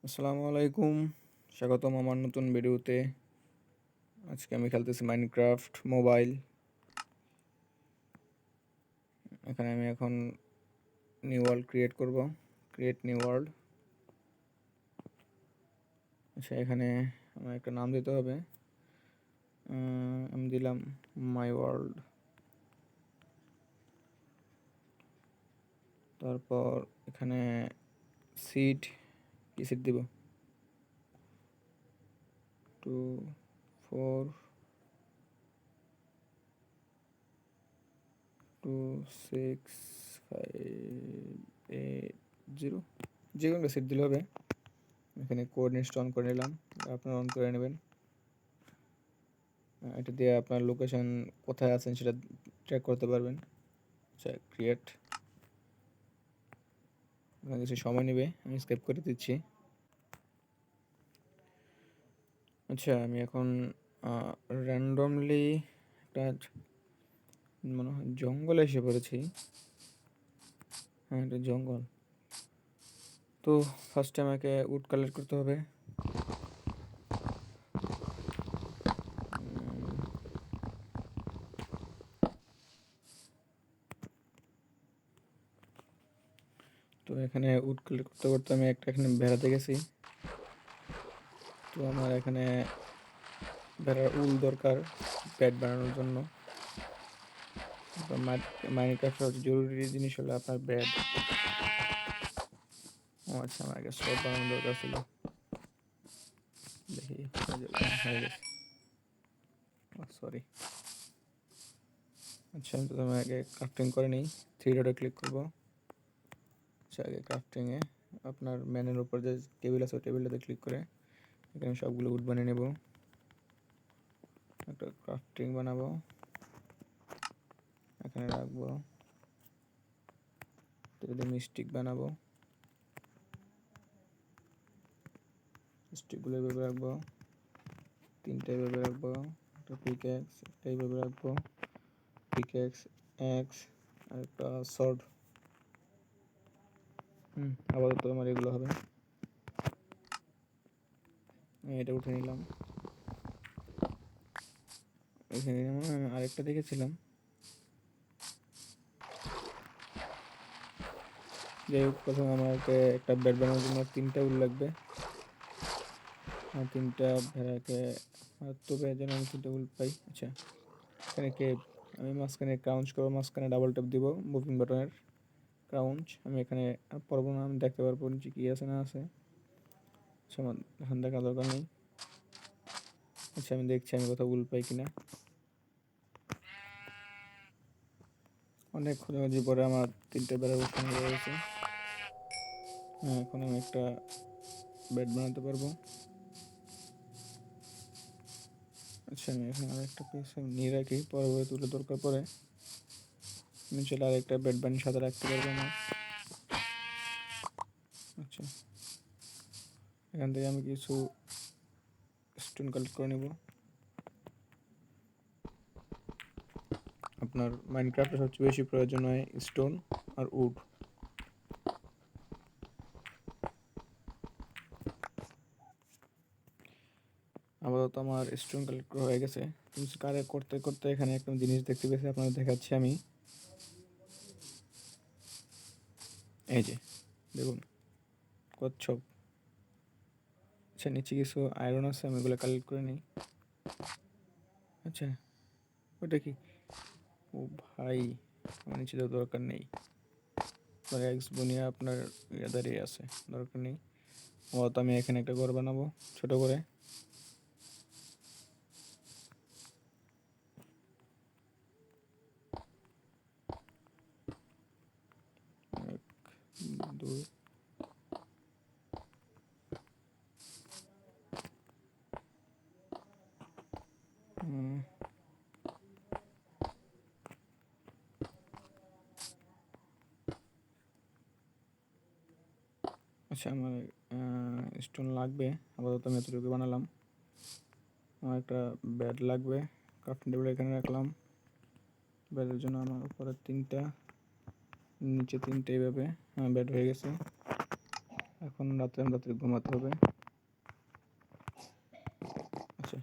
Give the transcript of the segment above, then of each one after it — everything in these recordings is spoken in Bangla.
আসসালামু আলাইকুম, স্বাগতম আমার নতুন ভিডিওতে। আজকে আমি খেলতেছি মাইনক্রাফট মোবাইল। এখানে আমি এখন নিউ ওয়ার্ল্ড ক্রিয়েট করব। Create new world. আচ্ছা, এখানে আমার একটা নাম দিতে হবে। আমি দিলাম মাই ওয়ার্ল্ড। তারপর এখানে সিড, কি সিড দিব? 2 4 2 6 5 8 0, যে কোনো সিড দিলে হবে। এখানে কোঅর্ডিনেটস অন করে নিলাম, আপনারা অন করে নেবেন। এটা দিয়ে আপনার লোকেশন কোথায় আছেন সেটা ট্র্যাক করতে পারবেন। আচ্ছা, ক্রিয়েট। কিছু সময় নেবে, আমি স্কেপ করে দিচ্ছি। আচ্ছা, আমি এখন র্যান্ডমলি একটা মনে হয় জঙ্গলে এসে পড়েছি। হ্যাঁ, এটা জঙ্গল। তো ফার্স্টে আমাকে উড কালেক্ট করতে হবে। তো এখানে উড কালেক্ট করতে করতে আমি এখানে বেড়াতে গেছি। তো আমার এখানে ভেড়ার উল দরকার প্যাড বানানোর জন্য। মাইনক্রাফটের জরুরি জিনিস হলো আপনার ব্যাড। ও আচ্ছা, আমার আগে সব বানানোর দরকার ছিল। দেখি হয়ে গেছে। সরি। আচ্ছা, আমি প্রথমে আগে ক্রাফটিং করে নিই। 3 ডটে ক্লিক করব। আচ্ছা, আগে ক্রাফটিংয়ে আপনার ম্যানের উপর যে টেবিল আছে ওই টেবিলটাতে ক্লিক করে এখানে সবগুলো উড বানিয়ে নেব। একটা ক্রাফটিং বানাবো, এখানে রাখবো। আমি স্টিক বানাবো, স্টিকগুলো এভাবে রাখবো। 3টা এভাবে রাখবো। একটা পিক্যাক্স, একটা এইভাবে রাখবো। পিক্যাক্স, অ্যাক্স আর একটা সর্ড। আপাতত আমার এগুলো হবে। আমি এটা উঠে নিলাম। এখানে আমি আরেকটা দেখেছিলাম। যাই হোক, প্রথমে আমাকে একটা বেড বানানোর জন্য 3টা উল লাগবে। 3টা ভেড়াকে তবে যেন আমি 3টা উল পাই। আচ্ছা, এখানে কেভ। আমি মাঝখানে ক্রাউঞ্চ করবো, মাঝখানে ডাবল ট্যাপ দিব মুভিং বাটনের ক্রাউঞ্চ। আমি এখানে পড়বো না, আমি দেখতে পারবো নিচে কী আছে না আছে। আচ্ছা, আমার এখন দেখা দরকার নেই। আচ্ছা, আমি দেখছি আমি কোথাও উল পাই কিনা। অনেক খোঁজাখুঁজি পরে আমার 3টে বেড়ার উঠান হয়ে গেছে। হ্যাঁ, এখন আমি একটা বেড বানাতে পারবো। আচ্ছা, আমি এখানে আরেকটা পিস নিয়ে রাখি, পরবর্তী তুলে দরকার পরে আমি চলে আরেকটা বেড বানিয়ে সাথে রাখতে পারবো না। আচ্ছা, এখান থেকে আমি কিছু স্টোন কালেক্ট করে নেব। আপনার মাইনক্রাফটে সবচেয়ে বেশি প্রয়োজন হয় স্টোন আর উড। আপাতত আমার স্টোন কালেক্ট হয়ে গেছে। কালেক্ট করতে করতে এখানে একটা জিনিস দেখতে পেয়েছি, আপনাদের দেখাচ্ছি আমি। এই যে দেখুন, কচ্ছপ। আচ্ছা, নিচে কিছু আয়রন আছে, আমি এগুলো কালেক্ট করে নিই। আচ্ছা, ওটা কি? ও ভাই, আমার নিচে তো দরকার নেই। আপনার এক্স বুনিয়া আপনার দাঁড়িয়ে আছে, দরকার নেই। তো আমি এখানে একটা ঘর বানাবো ছোট করে। এক, দুই। আচ্ছা, আমার স্টোন লাগবে। আপাতত আমি এতটুকু বানালাম। আমার একটা বেড লাগবে, ক্রাফটিং টেবিল এখানে রাখলাম। বেডের জন্য আমার উপরে 3টা, নিচে 3টে, এইভাবে বেড হয়ে গেছে। এখন এখন রাত্রে ঘুমাতে হবে। আচ্ছা,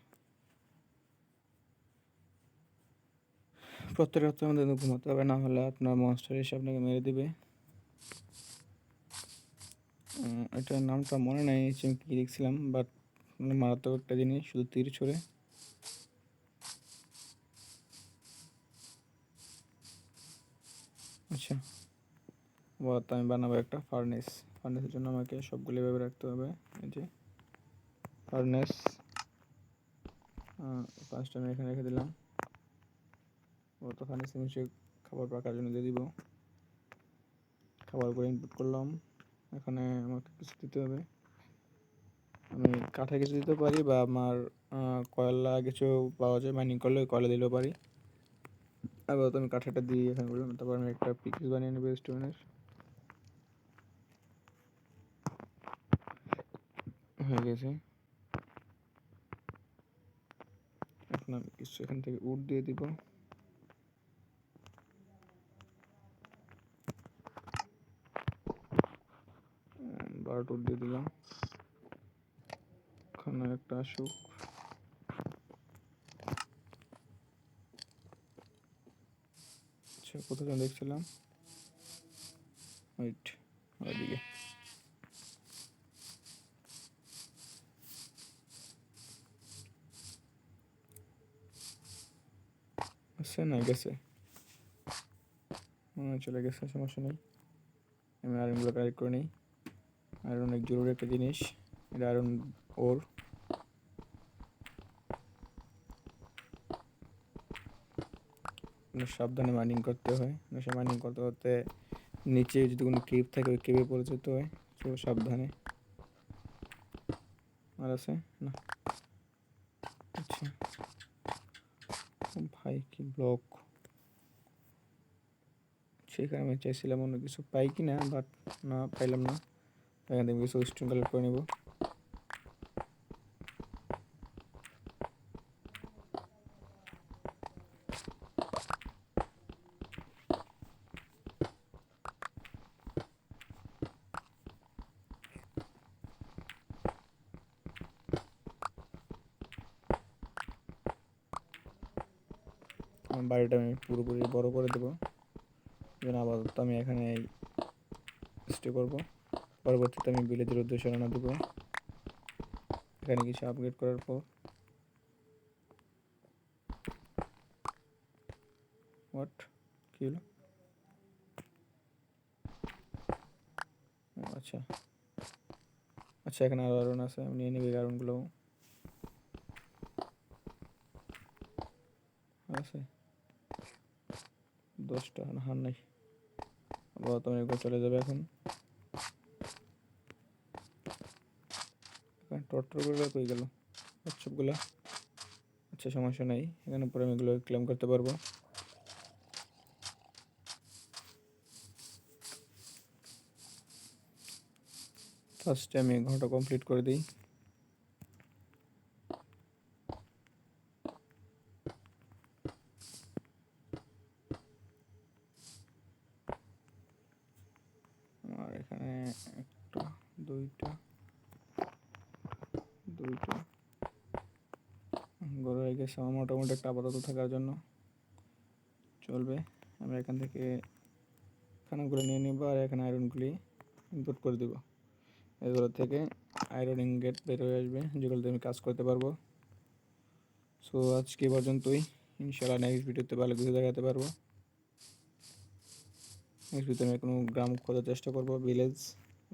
প্রত্যেক রাত্রে আমাদের ঘুমাতে হবে, না হলে আপনার মনস্টার এসে আপনাকে মেরে দিবে। এটার নামটা মনে নাই আমি কী দেখছিলাম, বাট মারাত্মক একটা জিনিস, শুধু তীর ছুঁড়ে। আচ্ছা, তো আমি বানাবো একটা ফার্নেসের জন্য আমাকে সবগুলো এভাবে রাখতে হবে। এই যে ফার্নেস, 5টা আমি এখানে রেখে দিলাম। তো ফার্নেসে মিশিয়ে খাবার পাকার জন্য দিয়ে দিব। খাবারগুলো ইনপুট করলাম। এখানে আমাকে কিছু দিতে হবে, আমি কাঠে কিছু দিতে পারি, বা আমার কয়লা কিছু পাওয়া যায়, মাইনিং করলে কয়লা দিলেও পারি। আবার তো আমি কাঠাটা দিই এখানে বললাম। তারপর আমি একটা পিকেস বানিয়ে নেবো স্টোনের। হয়ে গেছে। এখন আমি কিছু এখান থেকে উড দিয়ে দিব। বার্ড উড দিয়ে দিলাম। এখানে একটা আসুক। আচ্ছা, কোথাও যেন দেখছিলাম, ওয়েট, ওইদিকে। আসছে না, গেছে, চলে গেছে, সমস্যা নেই। আমি আয়রনগুলো কালেক্ট করে নিই। আয়রন অনেক জরুরি একটা জিনিস, এটা আয়রন ওর। সাবধানে মাইনিং করতে হয়, সে মাইনিং করতে করতে নিচে যদি কোনো কেপ থাকে ওই কেপে পড়ে যেতে হয়, তো সাবধানে। আর আছে না? আচ্ছা ভাই, কি ব্লক! সেখানে আমি চাইছিলাম অন্য কিছু পাই কি না, বাট না, পাইলাম না। এখান থেকে কিছু স্টোন কালেক্ট করে নেব। আমার বাড়িটা আমি পুরোপুরি বড় করে দেবো, যেন আপাতত আমি এখানে স্টে করব। পরবর্তীতে আমি ভিলেজের উদ্দেশ্যে রওনা দেবো, এখানে কিছু আপগ্রেড করার পর। হোয়াট, কী হলো? আচ্ছা আচ্ছা, এখানে আরও আয়রন আছে, আমি নিয়ে নিবি আয়রনগুলো। আছে 10টা, হার নাই। আবার তুমি একবার চলে যাবে এখন। টর্টরগুলো কই গেল, সবগুলা? আচ্ছা, সমস্যা নাই, এখানে পরে আমি এগুলো ক্লেম করতে পারবো। ফার্স্টে আমি ঘরটা কমপ্লিট করে দিই। আর এখানে একটা, দুইটা গরু হয়ে গেছে আমার মোটামুটি একটা আপাতত থাকার জন্য, চলবে। আমরা এখান থেকে খানাগুলো নিয়ে নিব, আর এখানে আয়রনগুলি ইনপুট করে দেবো। এগুলো থেকে আয়রন ইনগেট বের হয়ে আসবে, যেগুলোতে আমি কাজ করতে পারবো। সো আজকে পর্যন্তই, ইনশাআল্লাহ নেক্সট ভিডিওতে ভালো কিছু দেখাতে পারবো। নেক্সট ভিডিওতে আমি কোনো গ্রাম খোঁজার চেষ্টা করবো, ভিলেজ।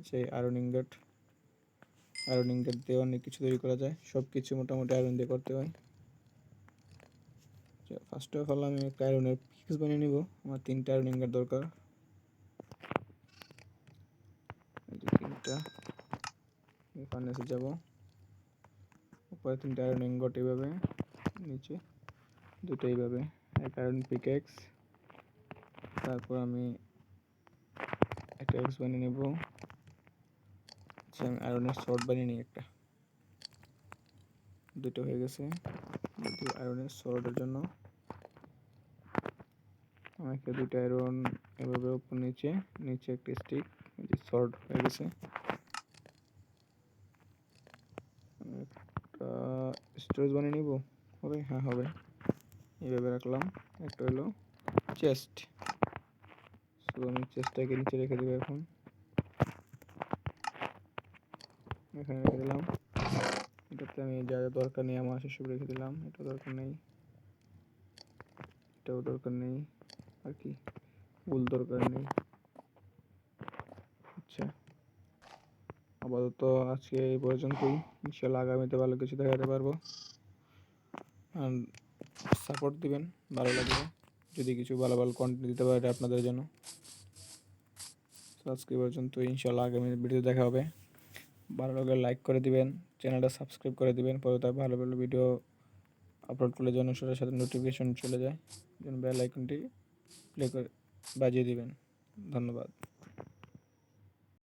সেই আয়রন ইনগেট দিয়ে অনেক কিছু তৈরি করা যায়, সব কিছু মোটামুটি আয়রন দিয়ে করতে হয়। ফার্স্ট অফ অল আমি একটা আয়রনের পিক্স বানিয়ে নিব। আমার 3টা আয়রন ইনগেট দরকার, 3টা। ফার্নেসে যাব, উপরে 3টা আয়রন ইনগট এইভাবে, নিচে 2টা এইভাবে, এক আয়রন পিকেক্স। তারপর আমি একটা এক্স বানিয়ে নেব। আচ্ছা, আমি আয়রনের শর্ট বানিয়ে নিই একটা, 2টা হয়ে গেছে। আয়রনের শর্টের জন্য আমাকে 2টা আয়রন এভাবে উপর নিচে, নিচে একটা স্টিক, শর্ট হয়ে গেছে। স্টোরেজ বানিয়ে নিব, হবে? হ্যাঁ হবে। এইভাবে রাখলাম। একটা হলো চেস্ট, সো আমি চেস্টটাকে নিচে রেখে দেবো। এখন এখানে রেখে দিলাম। এটাতে আমি যা যা দরকার নেই আমার সেসব রেখে দিলাম। এটা দরকার নেই, এটাও দরকার নেই, আর কি উল দরকার নেই। আচ্ছা, আপাতত আজকে এই পর্যন্তই। ইনশাল্লাহ আগামীতে ভালো কিছু দেখাতে পারবো। আর সাপোর্ট দিবেন, ভালো লাগবে যদি কিছু ভালো ভালো কন্টেন্ট দিতে পারে আপনাদের জন্য। তো আজকে পর্যন্ত, ইনশাল্লাহ আগামী ভিডিও দেখা হবে। ভালো লাগলে লাইক করে দিবেন, চ্যানেলটা সাবস্ক্রাইব করে দিবেন, পরে তার ভালো ভালো ভিডিও আপলোড করলে যেন সাথে সাথে নোটিফিকেশন চলে যায়, যেন বেল আইকনটি প্লে করে বাজিয়ে দিবেন। ধন্যবাদ।